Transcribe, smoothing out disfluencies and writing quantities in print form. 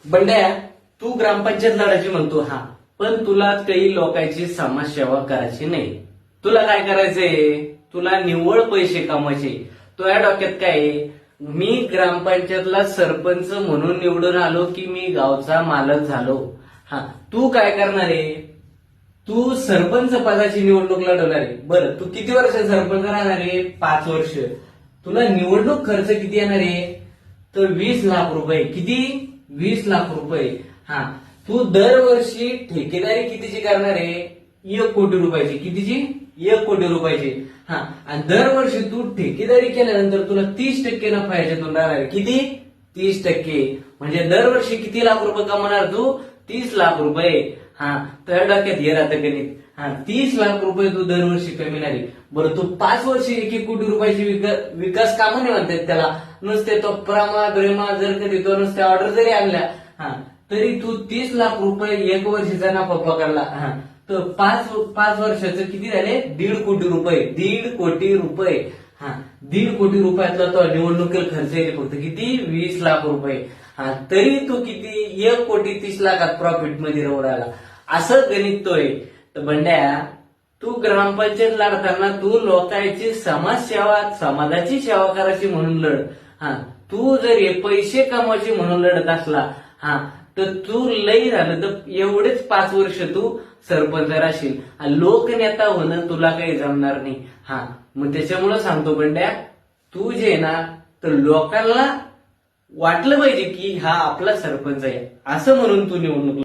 बंड्या, तू ग्रामपंचायत लढायची म्हणतो हा, पण तुला काही लोकांची समाजसेवा करायची नाही. तुला काय करायचंय? तुला निव्वळ पैसे कमवायचे. तुझ्या डोक्यात काय आहे? मी ग्रामपंचायतला सरपंच म्हणून निवडून आलो की मी गावचा मालक झालो. हा, तू काय करणार आहे? तू सरपंच पदाची निवडणूक लढवणार आहे. बरं, तू किती वर्ष सरपंच राहणार आहे? 5 वर्ष. तुला निवडणूक खर्च किती येणार आहे? तर 20 लाख रुपये. किती? 20 लाख रुपये. हा, तू दरवर्षी ठेकेदारी कितीची करणार आहे? 1 कोटी रुपयाची. कितीची? 1 कोटी रुपयाची. हा, आणि दरवर्षी तू ठेकेदारी केल्यानंतर तुला 30% नफा याच्यातून राहणार आहे. किती? 30%. म्हणजे दरवर्षी किती लाख रुपये कमवणार तू? 30 लाख रुपये. हा, तर डोक्यात हे राहतं गणित. हा, 30 लाख रुपये तू दरवर्षी कमिणार आहे. बरं, तू 5 वर्षी 1 कोटी रुपयाची विकास कामं नाही म्हणतात त्याला. नुसते तो प्रमा जर कधी तो नुसत्या ऑर्डर जरी आणल्या, हा, तरी तू 30 लाख रुपये 1 वर्षाचा नफा पकडला. हा, तर 5 वर्षाचं किती झाले? 1.5 कोटी रुपये. 1.5 कोटी रुपये. हा, 1.5 कोटी रुपयातला तो निवडणुकीला खर्च येईल फक्त किती? 20 लाख रुपये. हा, तरी तू किती? 1 कोटी 30 लाखात प्रॉफिट मध्ये राहू राहिला. असं गणित तो आहे. तर बंड्या, तू ग्रामपंचायत लढताना तू लोकांची समाजसेवा, समाजाची सेवा करायची म्हणून लढ. हा, तू जर हे पैसे कमवायचे म्हणून लढत असला, हा, तर तू लई झालं तर एवढेच 5 वर्ष तू सरपंच राहशील. लोकनेता होणं तुला काही जमणार नाही. हा, मग त्याच्यामुळे सांगतो बंड्या, तू जे ना तर लोकांना वाटलं पाहिजे की हा आपला सरपंच आहे, असं म्हणून तू निवडणूक